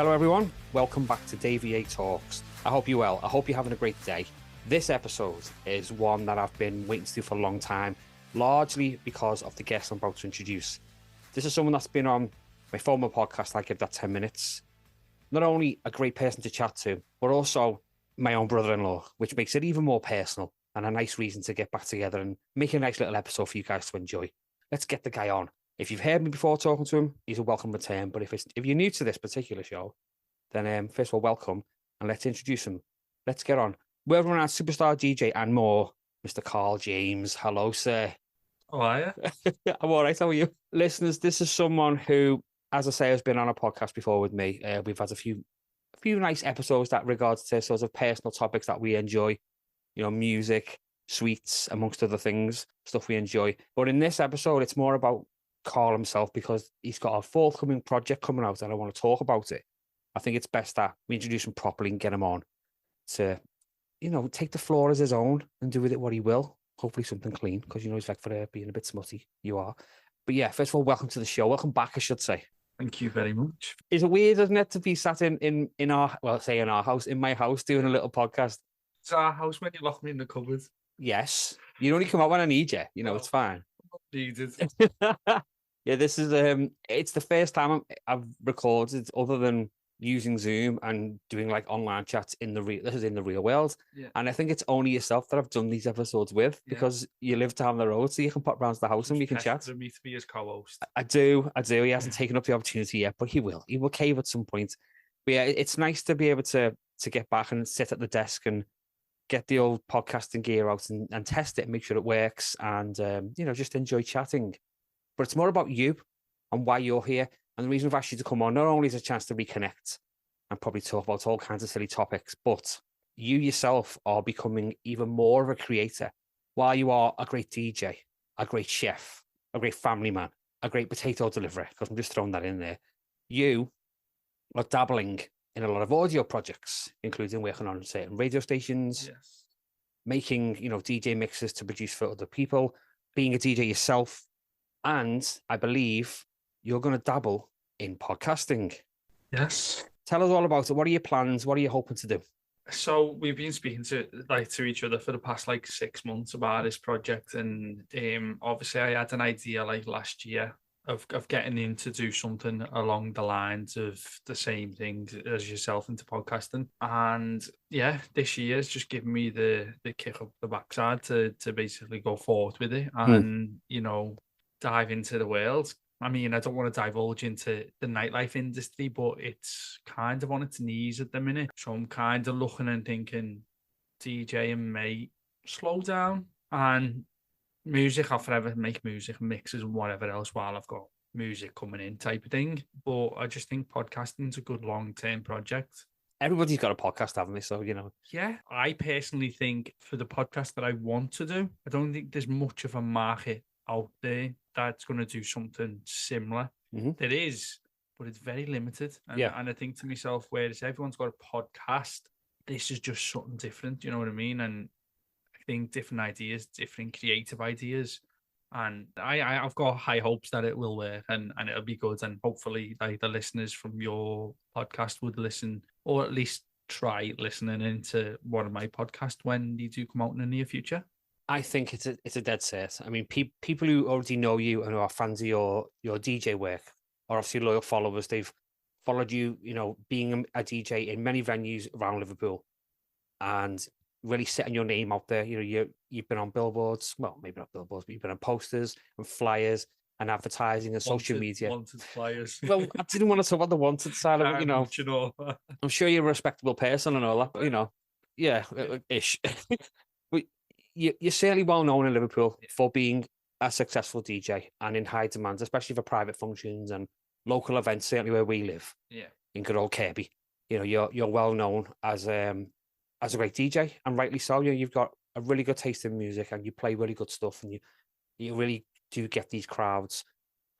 Hello everyone, welcome back to DaveyATalks. I hope you're well, I hope you're having a great day. This episode is one that I've been waiting to do for a long time, largely because of the guest I'm about to introduce. This is someone that's been on my former podcast, I Give That 10 Minutes. Not only a great person to chat to, but also my own brother-in-law, which makes it even more personal and a nice reason to get back together and make a nice little episode for you guys to enjoy. Let's get the guy on. If you've heard me before talking to him, he's a welcome return. But if you're new to this particular show, then first of all, welcome, and let's introduce him. Let's get on. World-renowned superstar DJ and more, Mr. Carl James. Hello, sir. How are you? I'm all right. How are you? Listeners, this is someone who, as I say, has been on a podcast before with me. We've had a few nice episodes that regards to sort of personal topics that we enjoy. You know, music, sweets, amongst other things, stuff we enjoy. But in this episode, it's more about Carl himself because he's got a forthcoming project coming out and I want to talk about it. I think it's best that we introduce him properly and get him on to, you know, take the floor as his own and do with it what he will. Hopefully something clean because, you know, he's like for being a bit smutty. You are. But yeah, first of all, welcome to the show. Welcome back, I should say. Thank you very much. Is it weird, isn't it, to be sat in our, well, say in our house, in my house, doing a little podcast? It's our house when you lock me in the cupboard. Yes. You only come out when I need you. You know, it's fine. Needed. Yeah, this is it's the first time I've recorded other than using Zoom and doing like online chats this is in the real world. Yeah. And I think it's only yourself that I've done these episodes with because you live down the road, so you can pop round to the house and we can chat. For me to be his co-host. I do. He hasn't taken up the opportunity yet, but he will. He will cave at some point. But yeah, it's nice to be able to get back and sit at the desk and get the old podcasting gear out and test it and make sure it works and you know, just enjoy chatting. But it's more about you and why you're here. And the reason I've asked you to come on, not only is a chance to reconnect and probably talk about all kinds of silly topics, but you yourself are becoming even more of a creator. While you are a great DJ, a great chef, a great family man, a great potato deliverer, because I'm just throwing that in there, you are dabbling in a lot of audio projects, including working on certain radio stations, making, you know, DJ mixes to produce for other people, being a DJ yourself, and I believe you're going to dabble in podcasting. Yes. Tell us all about it. What are your plans? What are you hoping to do? So we've been speaking to each other for the past 6 months about this project, and obviously I had an idea last year of getting in to do something along the lines of the same thing as yourself into podcasting. And yeah, this year has just given me the kick up the backside to basically go forward with it and, you know, dive into the world. I mean, I don't want to divulge into the nightlife industry, but it's kind of on its knees at the minute. So I'm kind of looking and thinking, DJ and mate, slow down. And music, I'll forever make music and mixes and whatever else while I've got music coming in type of thing. But I just think podcasting's a good long-term project. Everybody's got a podcast, haven't they? So, you know. Yeah, I personally think for the podcast that I want to do, I don't think there's much of a market out there that's going to do something similar. Mm-hmm. There is, but it's very limited. And I think to myself, whereas everyone's got a podcast, this is just something different. You know what I mean? And I think different ideas, different creative ideas. And I've got high hopes that it will work and it'll be good. And hopefully the listeners from your podcast would listen, or at least try listening into one of my podcasts when they do come out in the near future. I think it's a dead set. I mean, people who already know you and who are fans of your DJ work are obviously loyal followers. They've followed you, you know, being a DJ in many venues around Liverpool and really setting your name out there. You know, you've been on billboards, well, maybe not billboards, but you've been on posters and flyers and advertising and social media. Wanted flyers. Well, I didn't want to talk about the wanted side of it, you know. I'm sure you're a respectable person and all that, but, you know, yeah, ish. But you're certainly well known in Liverpool for being a successful DJ and in high demand, especially for private functions and local events, certainly where we live. Yeah. In good old Kirby. You know, you're well known as a great DJ, and rightly so. You know, you've got a really good taste in music and you play really good stuff, and you really do get these crowds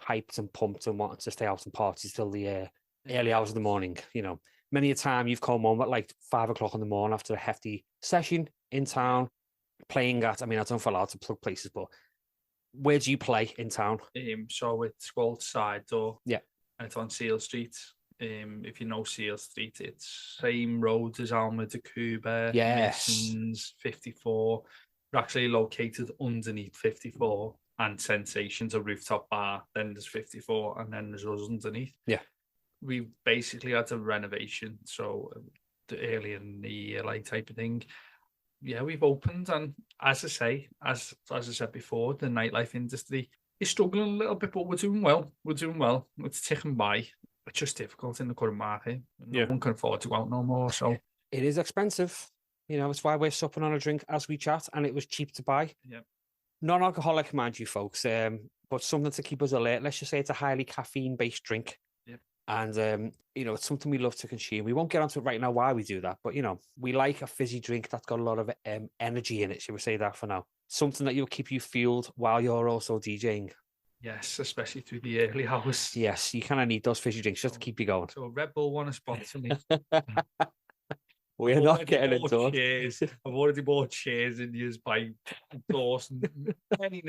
hyped and pumped and wanting to stay out and parties till the early hours of the morning. You know, many a time you've come home at 5 o'clock in the morning after a hefty session in town, playing at, I mean, I don't feel allowed to plug places, but where do you play in town? So it's called Side Door. Yeah. And it's on Seal Street. If you know Seal Street, it's same road as Alma de Cuba, Yes. Masons, 54. We're actually located underneath 54, and Sensations, a rooftop bar. Then there's 54, and then there's us underneath. Yeah. We basically had a renovation, so earlier in the year, like type of thing. Yeah, we've opened, and as I say, as I said before, the nightlife industry is struggling a little bit, but we're doing well. We're doing well. It's ticking by. It's just difficult in the current market. No one can afford to go out no more. So it is expensive. You know, it's why we're supping on a drink as we chat, and it was cheap to buy. Yeah. Non-alcoholic, mind you, folks, but something to keep us alert. Let's just say it's a highly caffeine-based drink. And, you know, it's something we love to consume. We won't get onto it right now why we do that, but, you know, we like a fizzy drink that's got a lot of energy in it, should we say that for now? Something that will keep you fueled while you're also DJing. Yes, especially through the early hours. Yes, you kind of need those fizzy drinks just to keep you going. So Red Bull want to sponsor me. We're not getting it done. I've already bought shares in years by Dawson. Many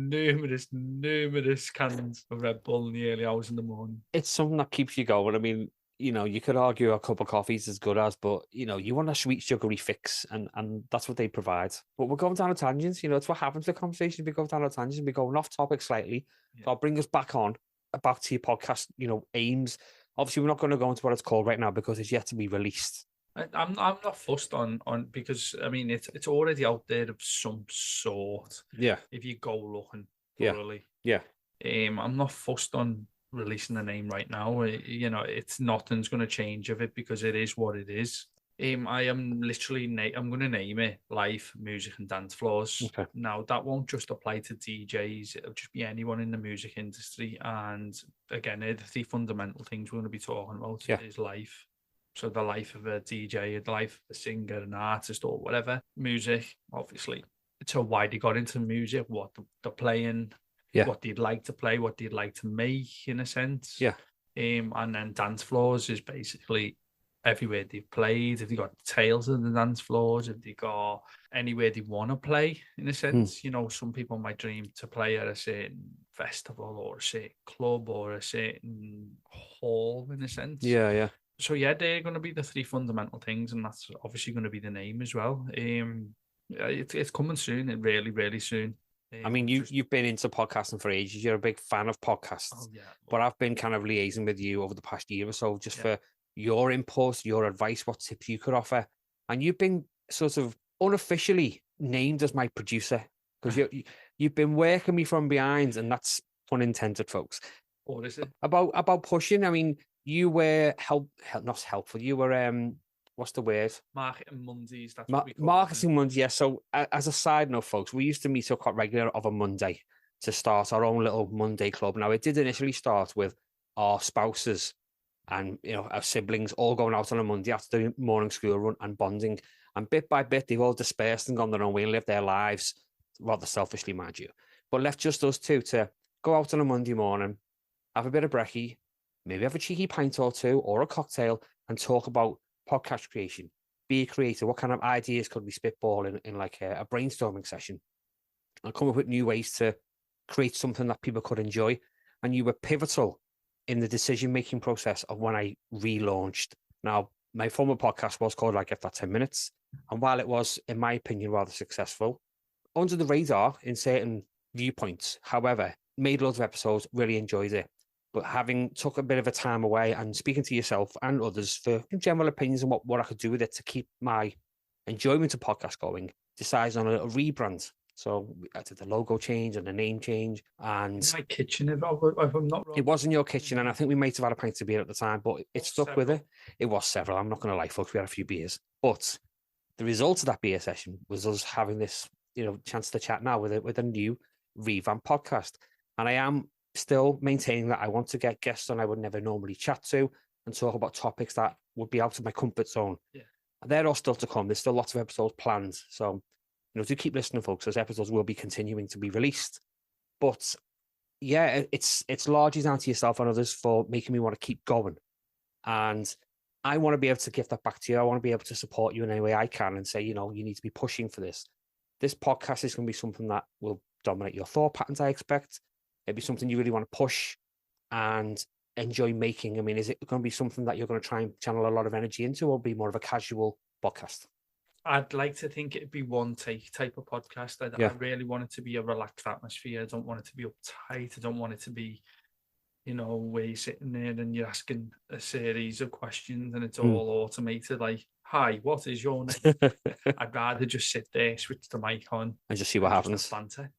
numerous cans of Red Bull in the early hours in the morning. It's something that keeps you going. I mean, you know, you could argue a cup of coffee is as good as, but, you know, you want a sweet, sugary fix, and that's what they provide. But we're going down a tangent. You know, it's what happens to conversations. We go down a tangent. We're going off topic slightly. Yeah. So I'll bring us back to your podcast, you know, aims. Obviously, we're not going to go into what it's called right now because it's yet to be released. I'm not fussed on because I mean it's already out there of some sort. Yeah. If you go looking thoroughly. Yeah. I'm not fussed on releasing the name right now. You know, it's nothing's going to change of it because it is what it is. I am literally I'm going to name it Life Music and Dancefloors. Okay. Now that won't just apply to DJs. It'll just be anyone in the music industry. And again, the three fundamental things we're going to be talking about is life. So the life of a DJ, the life of a singer, an artist, or whatever. Music, obviously. So why they got into music, what they're playing, what they'd like to play, what they'd like to make, in a sense. Yeah. And then dance floors is basically everywhere they've played. If they got tales of the dance floors, if they got anywhere they want to play, in a sense. You know, some people might dream to play at a certain festival or a certain club or a certain hall, in a sense. Yeah. So yeah, they're going to be the three fundamental things, and that's obviously going to be the name as well. It's coming soon, and really, really soon. I mean, you've been into podcasting for ages. You're a big fan of podcasts. Oh, yeah. But I've been kind of liaising with you over the past year or so, just for your input, your advice, what tips you could offer. And you've been sort of unofficially named as my producer because you've been working me from behind, and that's pun intended, folks. What is it about pushing? I mean. You were not helpful. You were what's the word? Marketing Mondays. That's what we call Marketing Mondays. Yeah. So as a side note, folks, we used to meet up quite regular of a Monday to start our own little Monday club. Now it did initially start with our spouses and our siblings all going out on a Monday after the morning school run and bonding. And bit by bit, they've all dispersed and gone their own way and lived their lives rather selfishly, mind you. But left just us two to go out on a Monday morning, have a bit of brekkie. Maybe have a cheeky pint or two or a cocktail and talk about podcast creation. Be a creator. What kind of ideas could we spitball in like a brainstorming session? And come up with new ways to create something that people could enjoy. And you were pivotal in the decision-making process of when I relaunched. Now, my former podcast was called Like Get That 10 Minutes. And while it was, in my opinion, rather successful, under the radar in certain viewpoints, however, made loads of episodes, really enjoyed it. But having took a bit of a time away and speaking to yourself and others for general opinions on what I could do with it to keep my enjoyment of podcast going, decided on a rebrand. So I did the logo change and the name change. And in my kitchen, if I'm not wrong. It was in your kitchen, and I think we might have had a pint of beer at the time, but it stuck with it. It was several. I'm not going to lie, folks. We had a few beers. But the result of that beer session was us having this, chance to chat now with a new revamped podcast. And I am still maintaining that I want to get guests on I would never normally chat to and talk about topics that would be out of my comfort zone. Yeah. They're all still to come. There's still lots of episodes planned. So, do keep listening, folks. Those episodes will be continuing to be released. But yeah, it's largely down to yourself and others for making me want to keep going. And I want to be able to give that back to you. I want to be able to support you in any way I can and say, you need to be pushing for this. This podcast is going to be something that will dominate your thought patterns, I expect. It'd be something you really want to push. And enjoy making? I mean, is it going to be something that you're going to try and channel a lot of energy into, or be more of a casual podcast? I'd like to think it'd be one take type of podcast. I really want it to be a relaxed atmosphere. I don't want it to be uptight. I don't want it to be, where you're sitting there and you're asking a series of questions and it's all automated. Like, hi, what is your name? I'd rather just sit there, switch the mic on, and just see what happens. Have banter,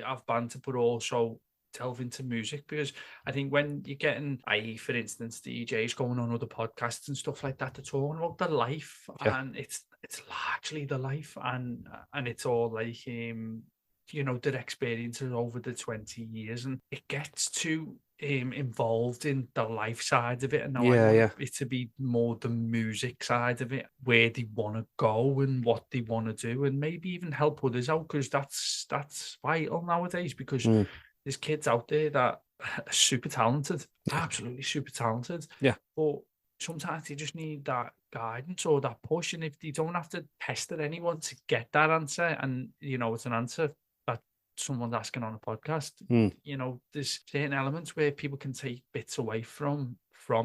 have banter, but also delve into music, because I think when you're getting, for instance, DJs going on other podcasts and stuff like that, they're talking about the life, and it's largely the life, and it's all like their experiences over the 20 years, and it gets too involved in the life side of it, and now I want it to be more the music side of it, where they want to go and what they want to do, and maybe even help others out, because that's vital nowadays, because there's kids out there that are super talented, absolutely super talented, but sometimes they just need that guidance or that push, and if they don't have to pester anyone to get that answer, and it's an answer that someone's asking on a podcast, there's certain elements where people can take bits away from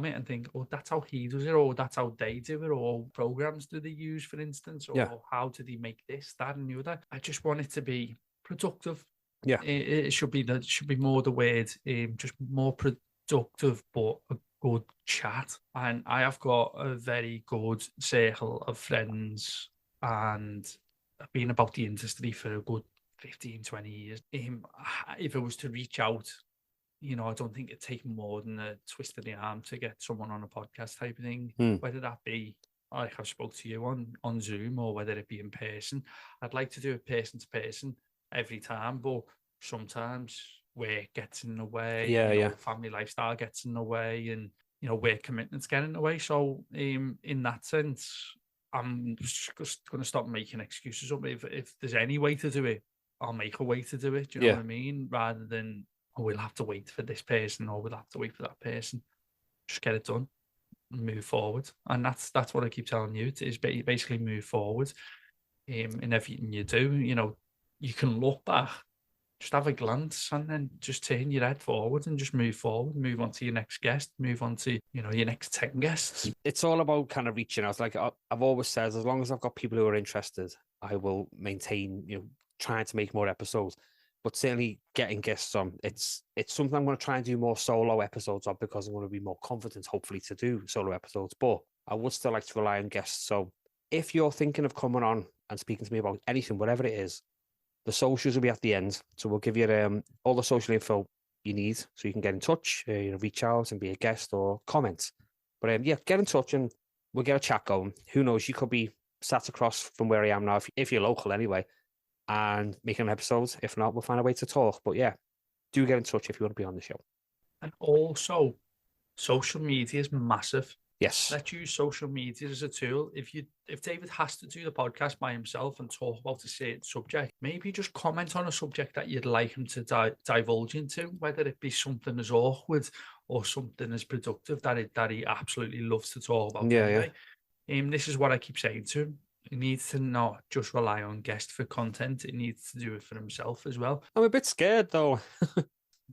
it and think, oh, that's how he does it, or that's how they do it, or programs do they use, for instance, or how do they make this, that, and the other. I just want it to be productive. It should be more the word, just more productive, but a good chat. And I have got a very good circle of friends, and I've been about the industry for a good 15, 20 years. If it was to reach out, I don't think it'd take more than a twist of the arm to get someone on a podcast type of thing, whether that be like I've spoke to you on Zoom, or whether it be in person. I'd like to do it person to person every time, but sometimes work gets in the way, family lifestyle gets in the way, and work commitments get in the way. So in that sense, I'm just going to stop making excuses up. If there's any way to do it, I'll make a way to do it. Do you know what I mean? Rather than, oh, we'll have to wait for this person, or we'll have to wait for that person. Just get it done and move forward. And that's what I keep telling you, is basically move forward in everything you do. You can look back, just have a glance, and then just turn your head forward and just move forward, move on to your next guest, move on to, your next 10 guests. It's all about kind of reaching out. Like I've always said, as long as I've got people who are interested, I will maintain, trying to make more episodes, but certainly getting guests on. It's something I'm going to try and do more solo episodes of, because I'm going to be more confident, hopefully, to do solo episodes, but I would still like to rely on guests. So if you're thinking of coming on and speaking to me about anything, whatever it is, the socials will be at the end. So we'll give you all the social info you need, so you can get in touch, reach out and be a guest or comment. But get in touch and we'll get a chat going. Who knows, you could be sat across from where I am now, if you're local anyway, and making an episode. If not, we'll find a way to talk. But do get in touch if you want to be on the show. And also, social media is massive. Yes. Let's use social media as a tool. If David has to do the podcast by himself and talk about a certain subject, maybe just comment on a subject that you'd like him to divulge into, whether it be something as awkward or something as productive that he absolutely loves to talk about. This is what I keep saying to him. He needs to not just rely on guests for content. He needs to do it for himself as well. I'm a bit scared though.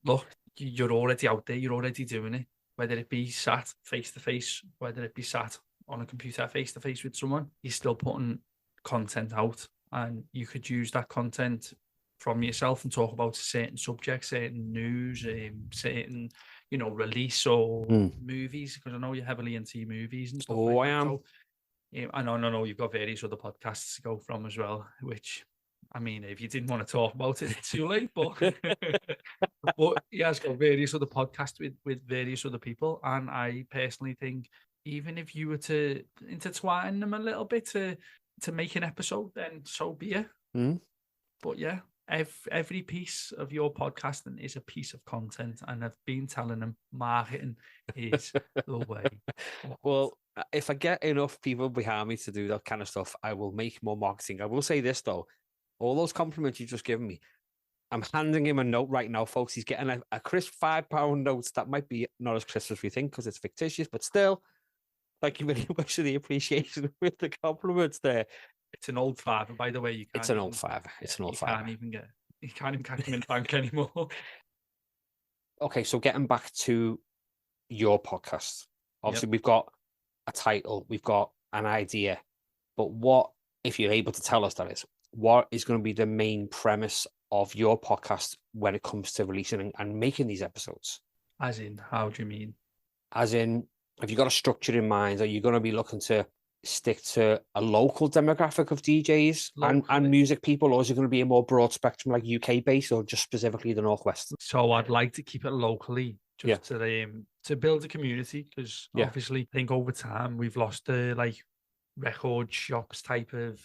Look, you're already out there. You're already doing it. Whether it be sat face-to-face, whether it be sat on a computer face-to-face with someone, you're still putting content out, and you could use that content from yourself and talk about a certain subject, certain news, certain, release or movies, because I know you're heavily into movies and stuff like I am. So, I know you've got various other podcasts to go from as well, which, I mean, if you didn't want to talk about it, it's too late, but but he has got various other podcasts with various other people, and I personally think even if you were to intertwine them a little bit to make an episode, then so be it. But every piece of your podcasting is a piece of content, and I've been telling them marketing is the way. Well, if I get enough people behind me to do that kind of stuff, I will make more marketing. I will say this though, all those compliments you've just given me, I'm handing him a note right now, folks. He's getting a crisp £5 note that might be not as crisp as we think because it's fictitious, but still, thank you very much for the appreciation with the compliments there. It's an old fiver, by the way. It's an old fiver. It's an old fiver. You can't even catch him in the bank anymore. Okay, so getting back to your podcast? Obviously, we've got a title, we've got an idea, but what, if you're able to tell us that is, what is going to be the main premise of your podcast when it comes to releasing and making these episodes? As in, how do you mean? As in, have you got a structure in mind? Are you going to be looking to stick to a local demographic of DJs and music people, or is it going to be a more broad spectrum, like UK based, or just specifically the Northwest? So I'd like to keep it locally, just to build a community, because obviously I think over time we've lost the like record shops type of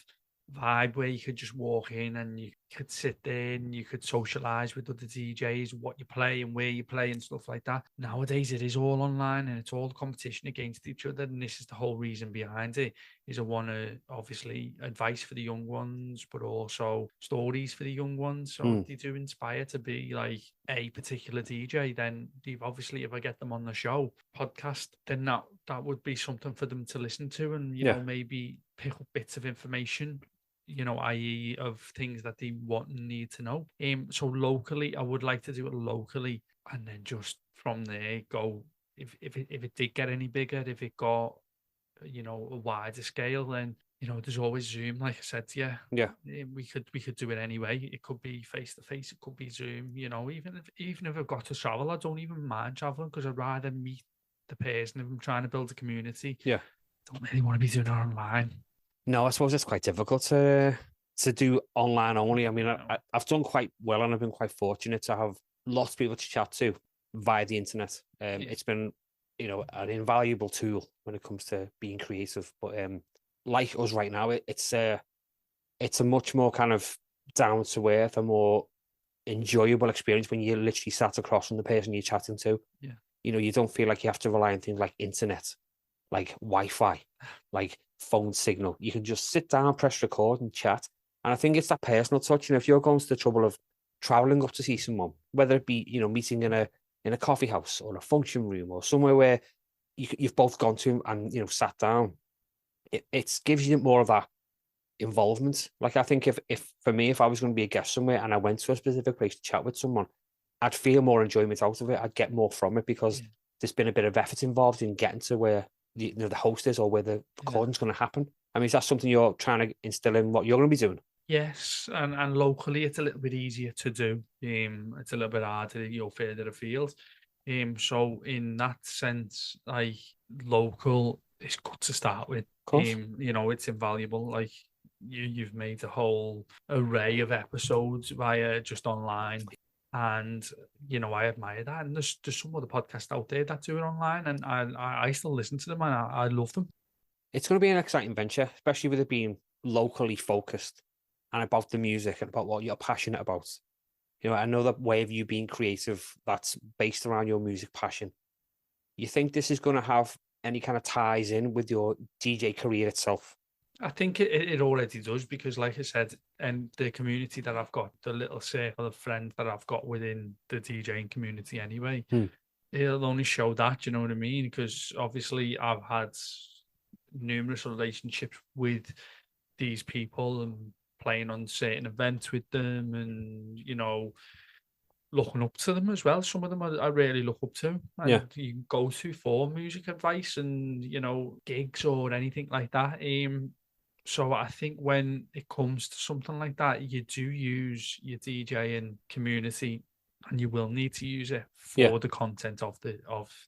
vibe where you could just walk in and you could sit there and you could socialize with other DJs, what you play and where you play and stuff like that. Nowadays it is all online and it's all competition against each other, and this is the whole reason behind it. Is I want to obviously advice for the young ones, but also stories for the young ones. So if they do inspire to be like a particular DJ, then obviously if I get them on the show podcast, then that would be something for them to listen to, and you know, maybe pick up bits of information, you know, i.e. of things that they want and need to know. So locally, I would like to do it locally, and then just from there go. If it did get any bigger, if it got, you know, a wider scale, then, you know, there's always Zoom. Like I said, we could do it anyway. It could be face to face, it could be Zoom. You know, even if I've got to travel, I don't even mind traveling, because I'd rather meet the person if I'm trying to build a community. I don't really want to be doing it online. No, I suppose it's quite difficult to do online only. I mean, I've done quite well, and I've been quite fortunate to have lots of people to chat to via the internet. It's been, you know, an invaluable tool when it comes to being creative. But like us right now, it's a much more kind of down to earth, a more enjoyable experience when you're literally sat across from the person you're chatting to. You know, you don't feel like you have to rely on things like internet, like Wi-Fi, like phone signal. You can just sit down, press record and chat. And I think it's that personal touch. You know, if you're going to the trouble of traveling up to see someone, whether it be, you know, meeting in a coffee house or a function room or somewhere where you've both gone to and, you know, sat down, it gives you more of that involvement. Like, I think if for me, if I was going to be a guest somewhere and I went to a specific place to chat with someone, I'd feel more enjoyment out of it. I'd get more from it, because there's been a bit of effort involved in getting to where the host is or where the recording's going to happen. I mean, is that something you're trying to instill in what you're going to be doing? Yes, and locally it's a little bit easier to do. It's a little bit harder, you know, further afield. So in that sense, like, local is good to start with. You know, it's invaluable. Like, you've made a whole array of episodes via just online. And, you know, I admire that. And there's some other podcasts out there that do it online, and I still listen to them, and I love them. It's going to be an exciting venture, especially with it being locally focused and about the music and about what you're passionate about. You know, another way of you being creative that's based around your music passion. You think this is going to have any kind of ties in with your DJ career itself? I think it already does, because like I said, and the community that I've got, the little circle of friends that I've got within the DJing community anyway, it'll only show that, you know what I mean? Because obviously I've had numerous relationships with these people and playing on certain events with them, and, you know, looking up to them as well. Some of them I really look up to, and you can go to for music advice and, you know, gigs or anything like that. So I think when it comes to something like that, you do use your DJing community, and you will need to use it for the content of the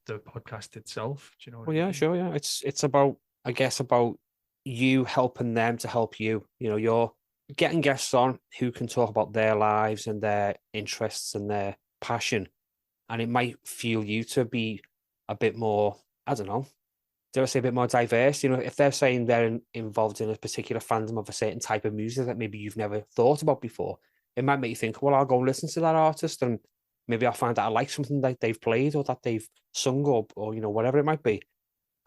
podcast itself. Do you know what I mean? Sure, yeah. It's about, I guess, about you helping them to help you. You know, you're getting guests on who can talk about their lives and their interests and their passion, and it might fuel you to be a bit more, I don't know, dare I say, a bit more diverse. You know, if they're saying they're involved in a particular fandom of a certain type of music that maybe you've never thought about before, it might make you think, well, I'll go listen to that artist, and maybe I'll find that I like something that they've played or that they've sung, or you know, whatever it might be.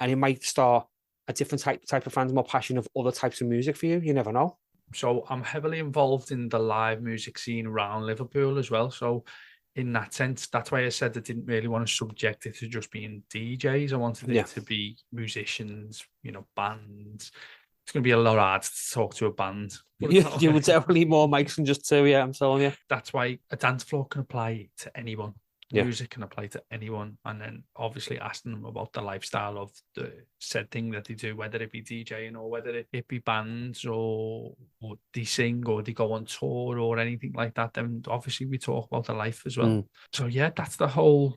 And it might start a different type of fandom or passion of other types of music for you. You never know. So I'm heavily involved in the live music scene around Liverpool as well. So in that sense, that's why I said I didn't really want to subject it to just being DJs. I wanted it to be musicians, you know, bands. It's going to be a lot harder to talk to a band. You would definitely need more mics than just two, I'm telling you. That's why a dance floor can apply to anyone. Music can apply to anyone. And then obviously asking them about the lifestyle of the said thing that they do, whether it be DJing or whether it be bands or they sing or they go on tour or anything like that. Then obviously we talk about the life as well. So yeah, that's the whole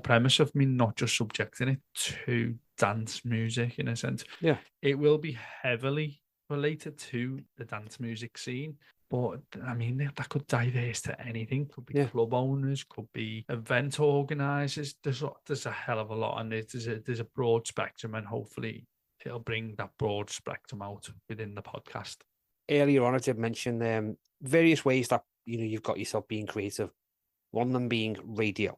premise of me not just subjecting it to dance music in a sense. Yeah. It will be heavily related to the dance music scene. But I mean, that could diverse to anything. Could be club owners, could be event organisers. There's a hell of a lot, and there's a broad spectrum, and hopefully it'll bring that broad spectrum out within the podcast. Earlier on, I did mention various ways that you've got yourself being creative. One of them being radio.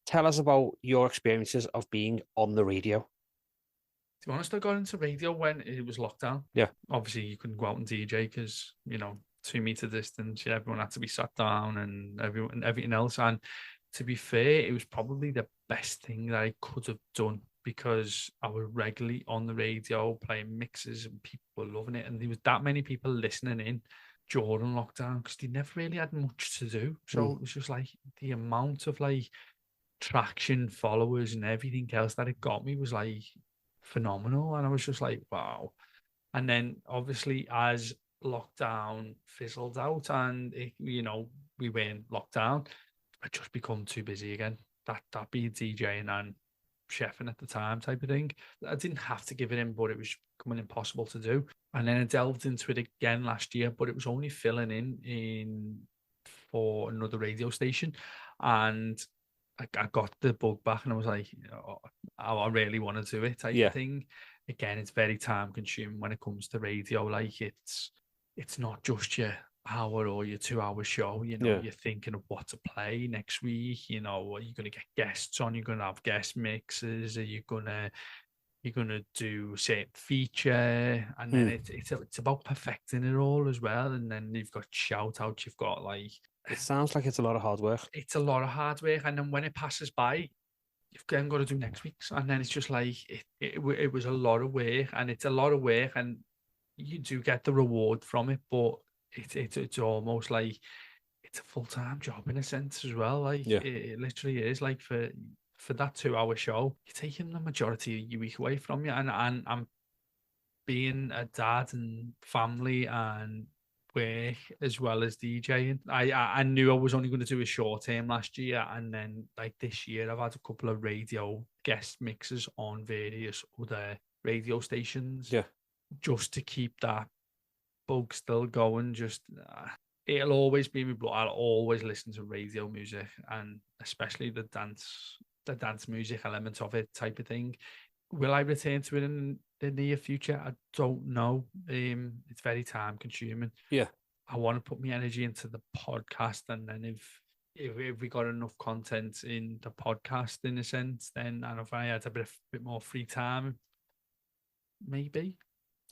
Tell us about your experiences of being on the radio. To be honest, I got into radio when it was lockdown. Yeah, obviously you couldn't go out and DJ because 2-meter distance, everyone had to be sat down and everything else. And to be fair, it was probably the best thing that I could have done because I was regularly on the radio playing mixes and people were loving it. And there was that many people listening in during lockdown because they never really had much to do. So it was just like the amount of like traction, followers and everything else that it got me was like phenomenal. And I was just like, wow. And then obviously as lockdown fizzled out and we weren't locked down, I just become too busy again. That being DJing and chefing at the time type of thing. I didn't have to give it in, but it was becoming impossible to do. And then I delved into it again last year, but it was only filling in for another radio station. And I got the bug back and I was like, I really want to do it type of thing. Again, it's very time consuming when it comes to radio. Like it's not just your hour or your 2-hour show. You're thinking of what to play next week. Are you going to get guests on? You're going to have guest mixes. Are you you're gonna do say feature, and then it's about perfecting it all as well. And then you've got shout outs. You've got like. It sounds like it's a lot of hard work. It's a lot of hard work, and then when it passes by, you've then got to do next week's, and then it's just like it was a lot of work, and it's a lot of work, and you do get the reward from it, but it's almost like it's a full-time job in a sense as well. Like it literally is. Like for that 2-hour show, you're taking the majority of your week away from you, and I'm being a dad and family and work as well as DJing. I knew I was only going to do a short term last year, and then like this year I've had a couple of radio guest mixes on various other radio stations just to keep that bug still going. Just it'll always be me, but I'll always listen to radio music, and especially the dance music element of it type of thing. Will I return to it in the near future? I don't know. It's very time consuming. Yeah. I want to put my energy into the podcast, and then if we got enough content in the podcast in a sense, then and if I had a bit more free time, maybe.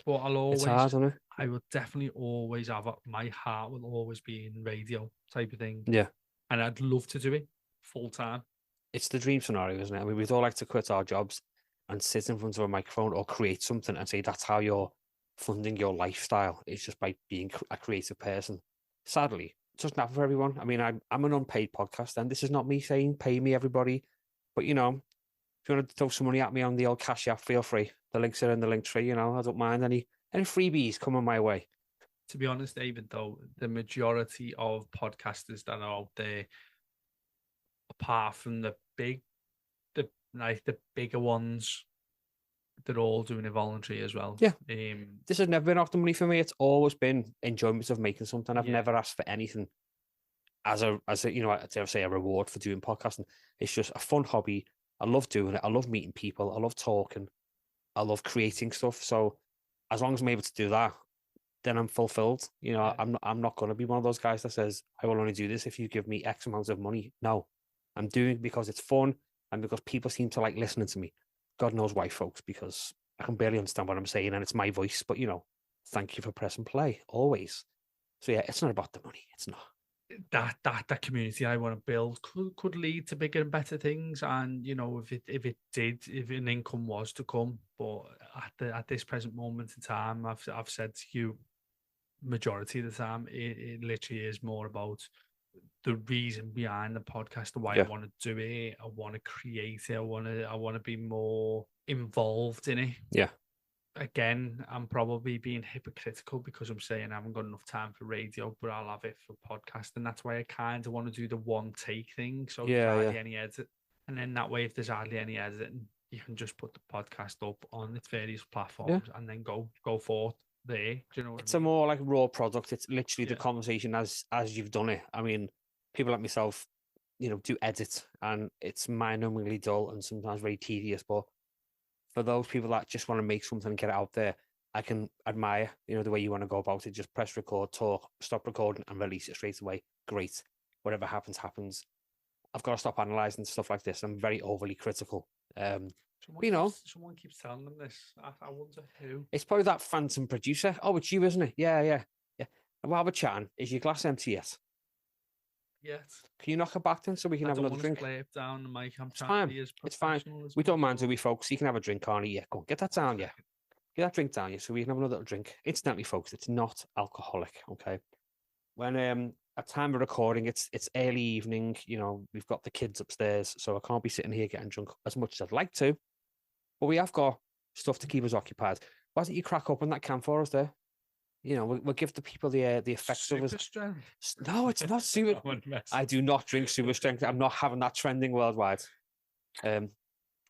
But I'll always. It's hard, isn't it? I will definitely always have my heart will always be in radio type of thing. Yeah. And I'd love to do it full time. It's the dream scenario, isn't it? I mean, we'd all like to quit our jobs and sit in front of a microphone or create something and say that's how you're funding your lifestyle. It's just by being a creative person. Sadly, it doesn't happen for everyone. I mean, I'm an unpaid podcast, and this is not me saying pay me, everybody. But, if you want to throw some money at me on the old Cash App, feel free. The links are in the link tree, I don't mind any freebies coming my way. To be honest, David, though, the majority of podcasters that are out there, apart from the bigger ones, they're all doing it voluntary as well. Yeah. This has never been after money for me. It's always been enjoyment of making something. I've never asked for anything as a dare say a reward for doing podcasting. It's just a fun hobby. I love doing it. I love meeting people. I love talking. I love creating stuff. So as long as I'm able to do that, then I'm fulfilled. I'm not going to be one of those guys that says I will only do this if you give me X amount of money. No, I'm doing it because it's fun and because people seem to like listening to me. God knows why, folks, because I can barely understand what I'm saying and it's my voice. But thank you for pressing play always. So yeah, it's not about the money. It's not. That community I want to build could lead to bigger and better things, and if an income was to come, but at this present moment in time, I've said to you, majority of the time it literally is more about the reason behind the podcast, why I want to do it. I want to create it. I want to be more involved in it. Yeah. Again, I'm probably being hypocritical because I'm saying I haven't got enough time for radio, but I'll have it for podcasting. That's why I kind of want to do the one take thing. So there's hardly any edit. And then that way, if there's hardly any editing, you can just put the podcast up on its various platforms and then go forth there. Do you know what it's I mean? a more like raw product. It's literally the conversation as you've done it. I mean, people like myself, do edit, and it's mind-numbingly dull and sometimes very tedious. But for those people that just want to make something and get it out there, I can admire, the way you want to go about it. Just press record, talk, stop recording, and release it straight away. Great. Whatever happens, happens. I've got to stop analysing stuff like this. I'm very overly critical. Someone keeps telling them this. I wonder who. It's probably that phantom producer. Oh, it's you, isn't it? Yeah. While we're chatting, is your glass empty yet? Yes. Can you knock it back then so we can have another drink? Play it down the mic. It's fine. It's fine. We don't mind, do we, folks? You can have a drink, can't you? Yeah, go on, get that down, yeah. Get that drink down, yeah, so we can have another little drink. Incidentally, folks, it's not alcoholic, okay? When at time of recording, it's early evening. We've got the kids upstairs, so I can't be sitting here getting drunk as much as I'd like to. But we have got stuff to keep us occupied. Why don't you crack open that can for us there? We'll give the people the effects of us. Strength. No, it's not super. I do not drink super strength. I'm not having that trending worldwide. But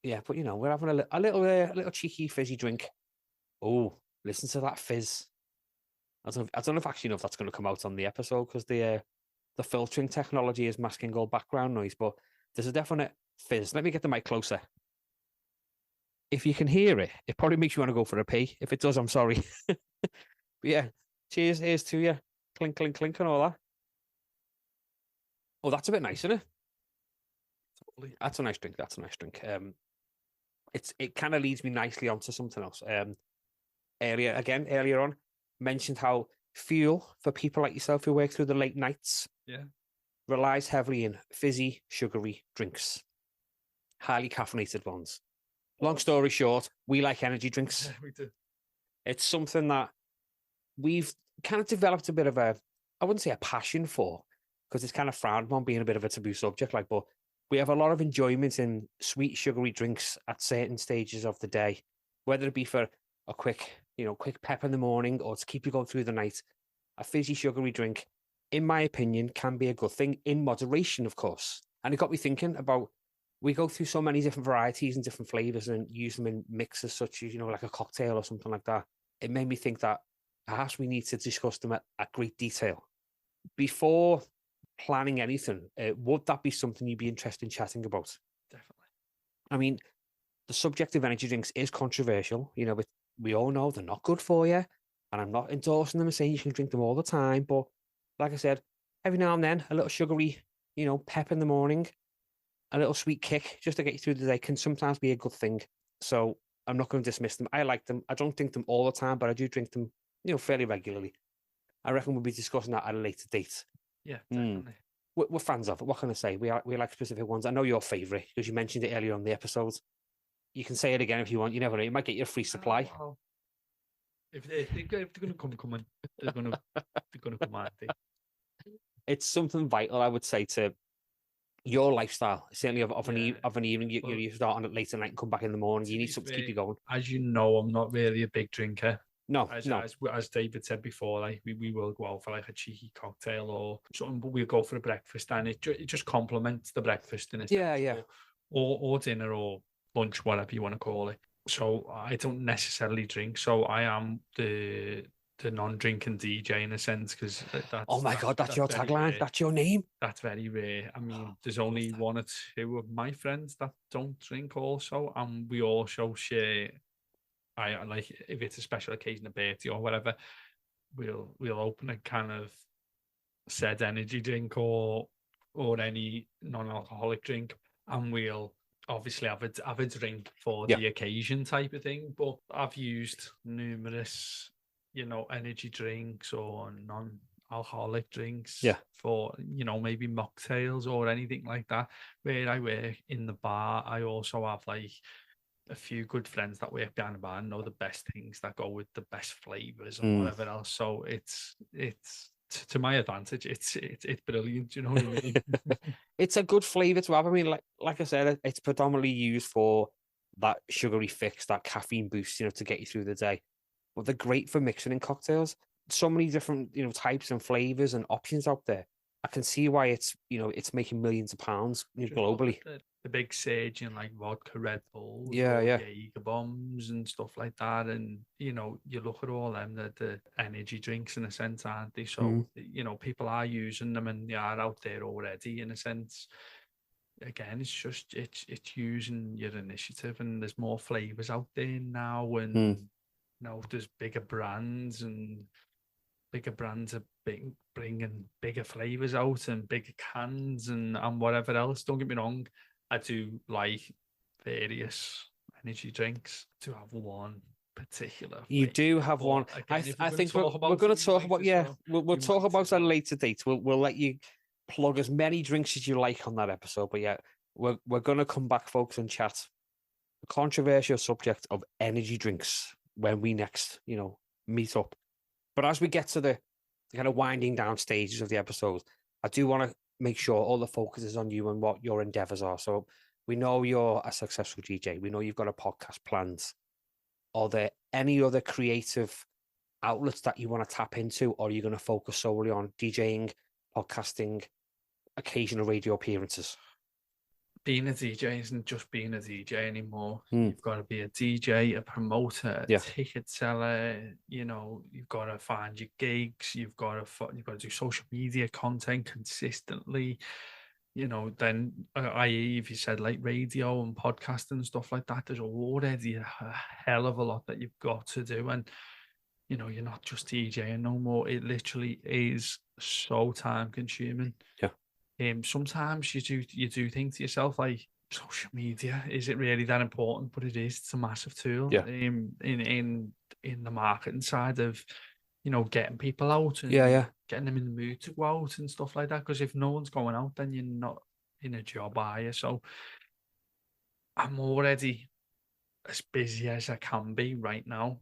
we're having a little cheeky fizzy drink. Oh, listen to that fizz. I don't know if that's going to come out on the episode because the filtering technology is masking all background noise, but there's a definite fizz. Let me get the mic closer. If you can hear it, it probably makes you want to go for a pee. If it does, I'm sorry. But yeah, cheers. Here's to you. Clink, clink, clink, and all that. Oh, that's a bit nice, isn't it? Totally. That's a nice drink. It kind of leads me nicely onto something else. Earlier on, mentioned how fuel for people like yourself who work through the late nights relies heavily in fizzy, sugary drinks, highly caffeinated ones. Long story short, we like energy drinks. Yeah, we do. It's something that we've kind of developed a bit of I wouldn't say a passion for, because it's kind of frowned upon being a bit of a taboo subject, but we have a lot of enjoyment in sweet, sugary drinks at certain stages of the day, whether it be for a quick pep in the morning or to keep you going through the night. A fizzy, sugary drink, in my opinion, can be a good thing in moderation, of course. And it got me thinking about, we go through so many different varieties and different flavors and use them in mixes such as, like a cocktail or something like that. It made me think that perhaps we need to discuss them at great detail. Before planning anything, would that be something you'd be interested in chatting about? Definitely. I mean, the subject of energy drinks is controversial, but we all know they're not good for you. And I'm not endorsing them and saying you should drink them all the time. But like I said, every now and then, a little sugary, pep in the morning, a little sweet kick just to get you through the day can sometimes be a good thing. So I'm not going to dismiss them. I like them. I don't drink them all the time, but I do drink them, fairly regularly. I reckon we'll be discussing that at a later date. Yeah, definitely. We're fans of it. What can I say? We like specific ones. I know your favourite because you mentioned it earlier on the episodes. You can say it again if you want. You never know. You might get your free supply. Well, if they're going to come in, they're going to come out. It's something vital, I would say, to your lifestyle. Certainly of an evening, you start on it late at night and come back in the morning. You need something to keep you going. As you know, I'm not really a big drinker. No, as David said before, like we will go out for like a cheeky cocktail or something, but we'll go for a breakfast, and it just complements the breakfast in a sense, or dinner or lunch, whatever you want to call it. So I don't necessarily drink. So I am the non-drinking DJ in a sense, because oh my god, that's your tagline. Rare. That's your name. That's very rare. I mean, there's only one or two of my friends that don't drink also, and we also share. I like, if it's a special occasion, a birthday or whatever, we'll open a kind of said energy drink or any non-alcoholic drink, and we'll obviously have a drink for the occasion type of thing. But I've used numerous, energy drinks or non-alcoholic drinks for, maybe mocktails or anything like that. Where I work in the bar, I also have like a few good friends that work behind the bar and know the best things that go with the best flavors and whatever else. So it's to my advantage, it's brilliant. You know what I mean? It's a good flavor to have. I mean, like I said, it's predominantly used for that sugary fix, that caffeine boost, to get you through the day. But they're great for mixing in cocktails. So many different, types and flavors and options out there. I can see why it's making millions of pounds globally. The big surge in like vodka Red Bulls, yeah, Jaeger bombs and stuff like that. And, you look at all them, the energy drinks in a sense, aren't they? So, people are using them and they are out there already in a sense. Again, it's just, it's using your initiative, and there's more flavors out there now. And, there's bigger brands are bringing bigger flavors out and bigger cans and whatever else. Don't get me wrong, I do like various energy drinks. To have one particular flavor. You do have one. Again, I think we're going to talk about, we'll talk about that at a later date. We'll let you plug as many drinks as you like on that episode. But yeah, we're going to come back, folks, and chat the controversial subject of energy drinks when we next, meet up. But as we get to the kind of winding down stages of the episode, I do want to make sure all the focus is on you and what your endeavors are. So we know you're a successful DJ. We know you've got a podcast planned. Are there any other creative outlets that you want to tap into, or are you going to focus solely on DJing, podcasting, occasional radio appearances? Being a DJ isn't just being a DJ anymore. You've got to be a DJ, a promoter, a ticket seller. You've got to find your gigs. You've got to do social media content consistently. Then i.e., if you said like radio and podcasting and stuff like that, there's already a hell of a lot that you've got to do. And you're not just DJing no more. It literally is so time consuming. Yeah. Sometimes you do think to yourself, like, social media, is it really that important? But it is. It's a massive tool. Yeah. In the marketing side of, getting people out and getting them in the mood to go out and stuff like that. Because if no one's going out, then you're not in a job, are you? So I'm already as busy as I can be right now.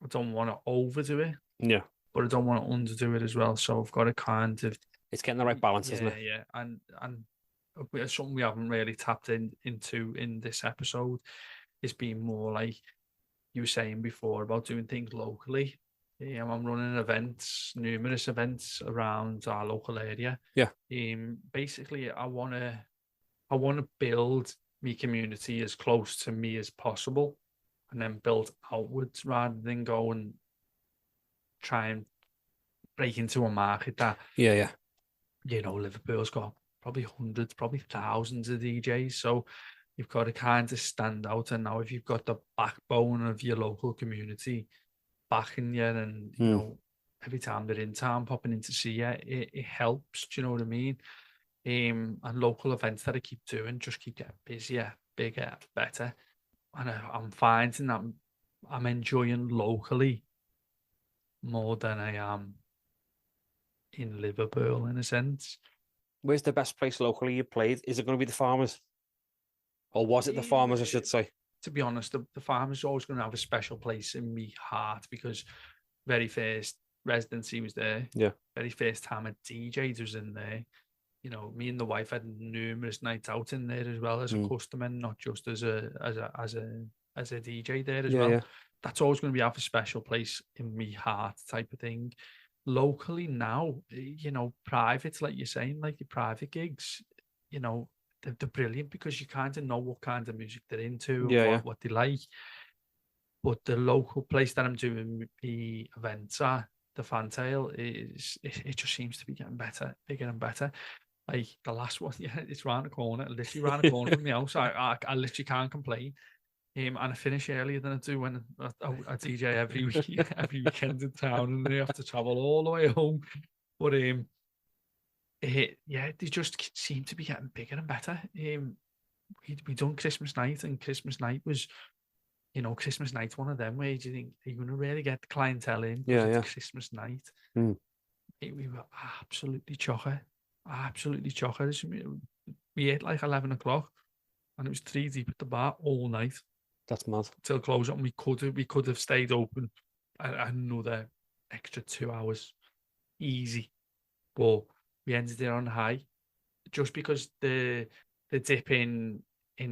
I don't want to overdo it. Yeah. But I don't want to underdo it as well. So I've got to kind of... It's getting the right balance, isn't it? Yeah, and something we haven't really tapped into in this episode is being more like you were saying before about doing things locally. I'm running numerous events around our local area. Yeah. Basically, I want to build my community as close to me as possible, and then build outwards rather than go and try and break into a market that Liverpool's got probably hundreds, probably thousands of DJs. So you've got to kind of stand out. And now if you've got the backbone of your local community backing you, and every time they're in town popping in to see you, it helps. Do you know what I mean? And local events that I keep doing just keep getting busier, bigger, better. And I'm finding that I'm enjoying locally more than I am in Liverpool, in a sense. Where's the best place locally you played? Is it going to be the Farmers? Or was it the Farmers, I should say? To be honest, the Farmers is always going to have a special place in my heart, because very first residency was there. Yeah. Very first time a DJ was in there. Me and the wife had numerous nights out in there as well as a customer, not just as a DJ there as well. Yeah. That's always going to have a special place in my heart, type of thing. Locally now, private, like you're saying, like your private gigs, they're brilliant because you kind of know what kind of music they're into and what they like. But the local place that I'm doing the events at, the Fantail, it just seems to be getting better, bigger and better. Like the last one, it's round the corner, literally round the corner from the house. I literally can't complain. And I finish earlier than I do when I DJ every weekend in town, and they have to travel all the way home. But they just seem to be getting bigger and better. We done Christmas night, and Christmas night was, Christmas night's one of them where you think, are you going to really get the clientele in? It's Christmas night. We were absolutely chocker. We ate like 11 o'clock, and it was 3 deep at the bar all night. That's mad. Till close up, we could have stayed open another extra 2 hours. easy. But we ended it on high, just because the dip in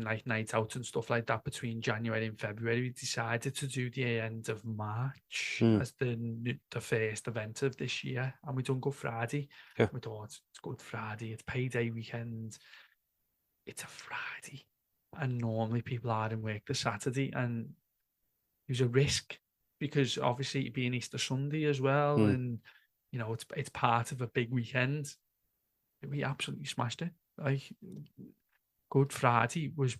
like night out and stuff like that between January and February, we decided to do the end of March as the first event of this year, and we done Good Friday. Yeah. We thought it's Good Friday, it's payday weekend, it's a Friday, and normally people are in work the Saturday, and it was a risk because obviously it being Easter Sunday as well, and you know it's part of a big weekend. We absolutely smashed it. Like, Good Friday was,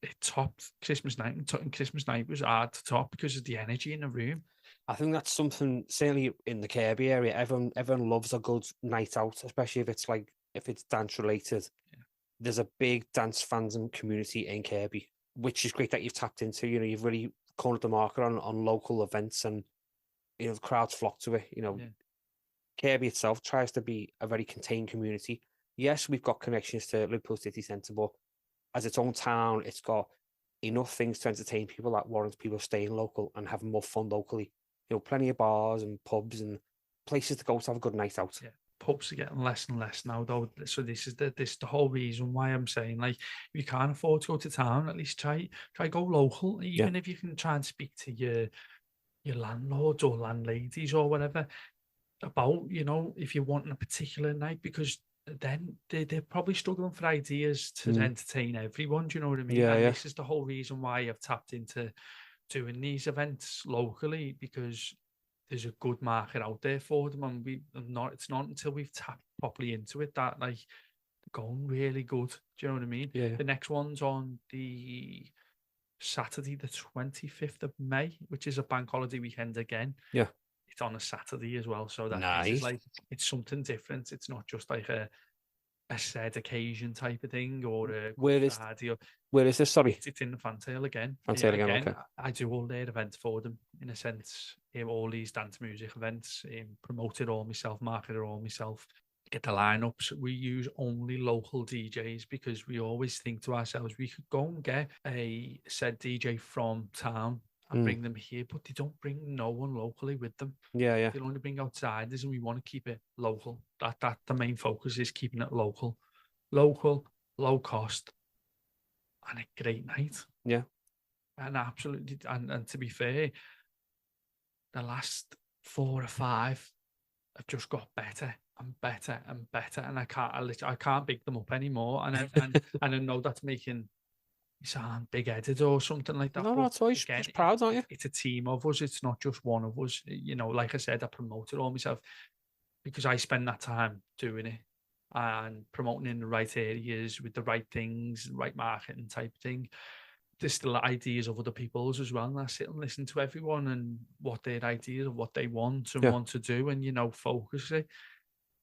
it topped Christmas night, and Christmas night was hard to top because of the energy in the room. I think that's something, certainly in the Kirby area, everyone loves a good night out, especially if it's dance related. Yeah. There's a big dance fandom community in Kirby, which is great that you've tapped into. You know, you've really cornered the market on local events, and you know the crowds flock to it. You know, Kirby itself tries to be a very contained community. Yes, we've got connections to Liverpool City Centre, but as its own town, it's got enough things to entertain people that warrants people staying local and having more fun locally. You know, plenty of bars and pubs and places to go to have a good night out. Yeah, pubs are getting less and less now, though. So this is the whole reason why I'm saying, like, if you can't afford to go to town, at least try go local. Even if you can try and speak to your landlords or landladies or whatever about, you know, if you're wanting a particular night, because then they're probably struggling for ideas to entertain everyone. Do you know what I mean? Yeah, and this is the whole reason why I've tapped into doing these events locally, because there's a good market out there for them, and it's not until we've tapped properly into it that, like, they're going really good. Do you know what I mean? Yeah. The next one's on the Saturday, the 25th of May, which is a bank holiday weekend again. Yeah. It's on a Saturday as well, so that nice. Is like, it's something different. It's not just like a said occasion type of thing, or a where is this? Sorry, it's in the Fantail again. Fantail again. Okay. I do all their events for them, in a sense. All these dance music events, promote it all myself, market it all myself. Get the lineups. We use only local DJs because we always think to ourselves, we could go and get a said DJ from town and bring them here, but they don't bring no one locally with them. Yeah. They'll only bring outsiders, and we want to keep it local. That the main focus is keeping it local, low cost, and a great night. Yeah. And absolutely, and to be fair, the last 4 or 5 have just got better and better and better, and I can't big them up anymore. And I know that's making me sound big-headed or something like that. No, it's always just proud, aren't you? It's a team of us. It's not just one of us. You know, like I said, I promote it all myself because I spend that time doing it and promoting in the right areas with the right things, right marketing type thing. There's still ideas of other people's as well, and I sit and listen to everyone and what their ideas of what they want and want to do, and, you know, focus it.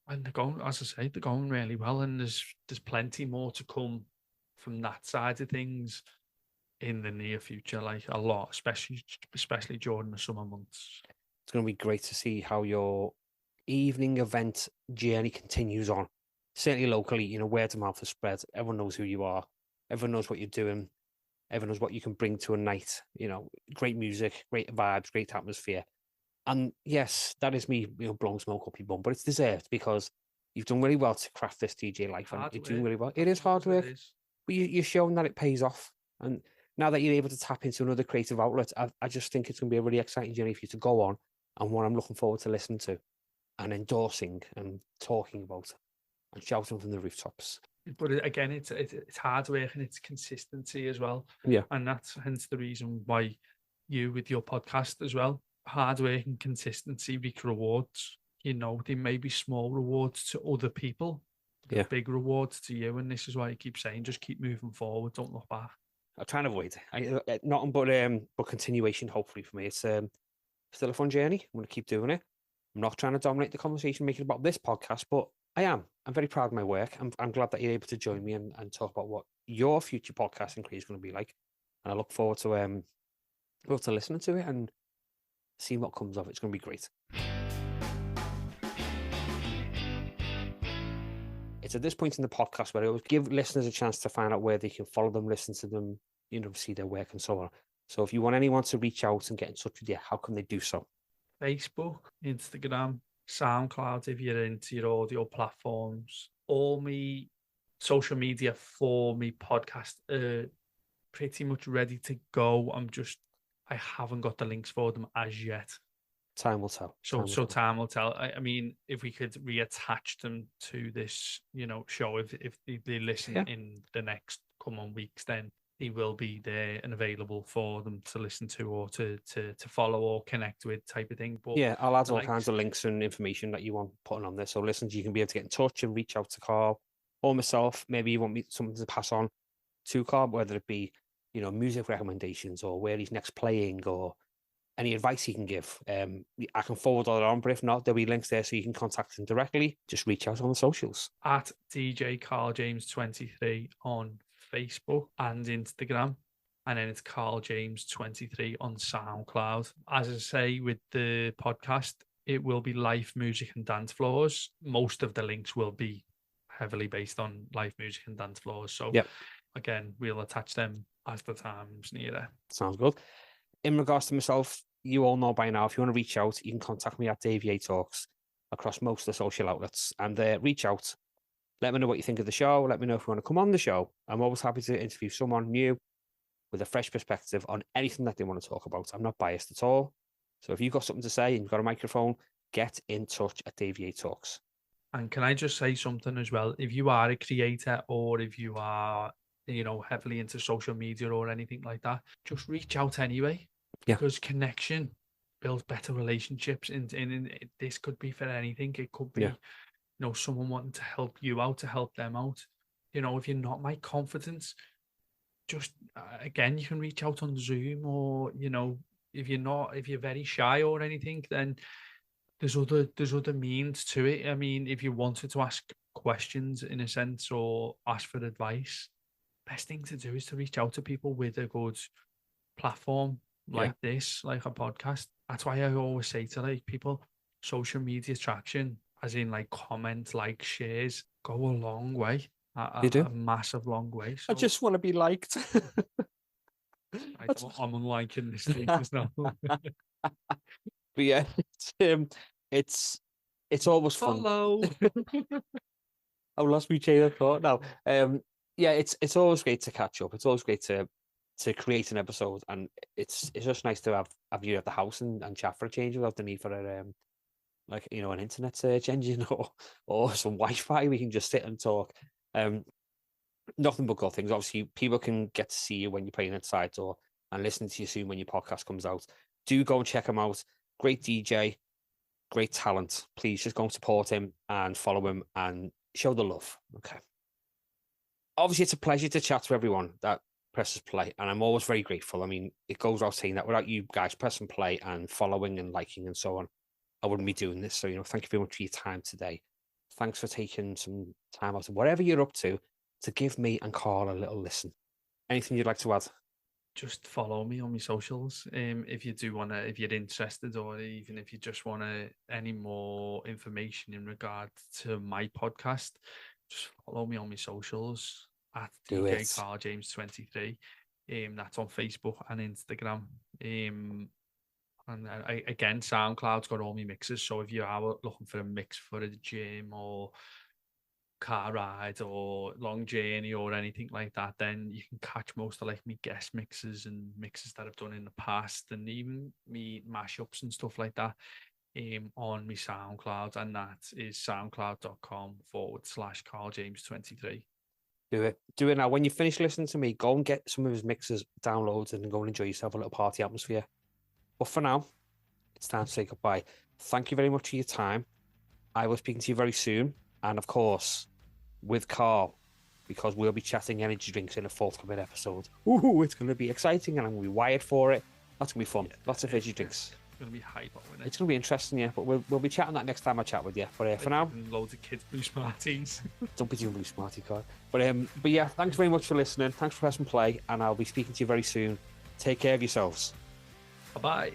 And they're going, as I say, they're going really well, and there's plenty more to come from that side of things in the near future, like a lot, especially during the summer months. It's going to be great to see how your evening event journey continues on. Certainly locally, you know, word of mouth has spread. Everyone knows who you are. Everyone knows what you're doing. Everyone knows what you can bring to a night. You know, great music, great vibes, great atmosphere. And yes, that is me, you know, blowing smoke up your bum, but it's deserved because you've done really well to craft this DJ life, and you're doing really well. It is hard work, but you're showing that it pays off. And now that you're able to tap into another creative outlet, I just think it's going to be a really exciting journey for you to go on, and one I'm looking forward to listening to and endorsing and talking about and shouting from the rooftops. But again, it's hard work and it's consistency as well. Yeah. And that's hence the reason why you, with your podcast as well, hard work and consistency reap rewards. You know, they may be small rewards to other people, big rewards to you. And this is why I keep saying, just keep moving forward. Don't look back. I'm trying to avoid it. Nothing but continuation, hopefully, for me. It's still a fun journey. I'm going to keep doing it. I'm not trying to dominate the conversation, make it about this podcast, but I am. I'm very proud of my work. I'm glad that you're able to join me and talk about what your future podcasting career is going to be like. And I look forward to listening to it and seeing what comes of it. It's going to be great. It's at this point in the podcast where I always give listeners a chance to find out where they can follow them, listen to them, you know, see their work and so on. So if you want anyone to reach out and get in touch with you, how can they do so? Facebook, Instagram, SoundCloud if you're into your audio platforms. All me social media for me podcast are pretty much ready to go. I haven't got the links for them as yet. Time will tell. Time will tell. I mean, if we could reattach them to this, show, if they listen in the next coming weeks, then they will be there and available for them to listen to or to follow or connect with, type of thing. But yeah, I'll add all kinds of links and information that you want putting on there. So listen, you can be able to get in touch and reach out to Carl or myself. Maybe you want something to pass on to Carl, whether it be, music recommendations or where he's next playing or any advice he can give. I can forward all that on, but if not, there'll be links there so you can contact him directly. Just reach out on the socials. At DJ Carl James 23 on Facebook and Instagram. And then it's Carl James 23 on SoundCloud. As I say, with the podcast, it will be Life Music and Dancefloors. Most of the links will be heavily based on Life Music and Dancefloors. So again, we'll attach them as the time's nearer. Sounds good. In regards to myself, you all know by now, if you want to reach out, you can contact me at DaveyATalks across most of the social outlets and reach out. Let me know what you think of the show. Let me know if you want to come on the show. I'm always happy to interview someone new with a fresh perspective on anything that they want to talk about. I'm not biased at all. So if you've got something to say and you've got a microphone, get in touch at DaveyATalks. And can I just say something as well? If you are a creator or if you are, heavily into social media or anything like that, just reach out anyway. Yeah. Because connection builds better relationships. And this could be for anything. It could be, someone wanting to help you out, to help them out. If you're not my confidence, just, again, you can reach out on Zoom or, if you're very shy or anything, then there's other means to it. I mean, if you wanted to ask questions in a sense or ask for advice, best thing to do is to reach out to people with a good platform like this, like a podcast. That's why I always say to people, social media traction, as in comments, shares, go a long way. A massive long way. So I just want to be liked. I'm unliking this thing now. But yeah, it's always fun. Follow. I lost my train of thought now. Yeah, it's always great to catch up. It's always great to create an episode, and it's just nice to have you at the house and chat for a change without the need for an internet search engine or some Wi-Fi. We can just sit and talk. Nothing but good things. Obviously, people can get to see you when you're playing inside door and listen to you soon when your podcast comes out. Do go and check him out. Great DJ, great talent. Please just go and support him and follow him and show the love. Okay. Obviously, it's a pleasure to chat to everyone that presses play, and I'm always very grateful. I mean, it goes without saying that without you guys pressing play and following and liking and so on, I wouldn't be doing this. So, thank you very much for your time today. Thanks for taking some time out of whatever you're up to give me and Carl a little listen. Anything you'd like to add? Just follow me on my socials. If you do want to, if you're interested, or even if you just want any more information in regard to my podcast, just follow me on my socials at DJ Carl James 23. That's on Facebook and Instagram. And again, SoundCloud's got all my mixes. So if you are looking for a mix for a gym or car ride or long journey or anything like that, then you can catch most of me guest mixes and mixes that I've done in the past, and even me mashups and stuff like that on my SoundCloud, and that is soundcloud.com/Carl James 23. Do it now. When you finish listening to me, go and get some of his mixes downloaded and go and enjoy yourself a little party atmosphere. But for now, it's time to say goodbye. Thank you very much for your time. I will be speaking to you very soon. And of course, with Carl, because we'll be chatting energy drinks in a forthcoming episode. Ooh, it's going to be exciting, and I'm going to be wired for it. That's going to be fun. Lots of energy drinks. It's going to be hype, isn't it? It's going to be interesting, yeah. But we'll be chatting that next time I chat with you. But for now, loads of kids blue smarties. Don't be doing blue smarty, Carl. But yeah, thanks very much for listening. Thanks for pressing play, and I'll be speaking to you very soon. Take care of yourselves. Bye-bye.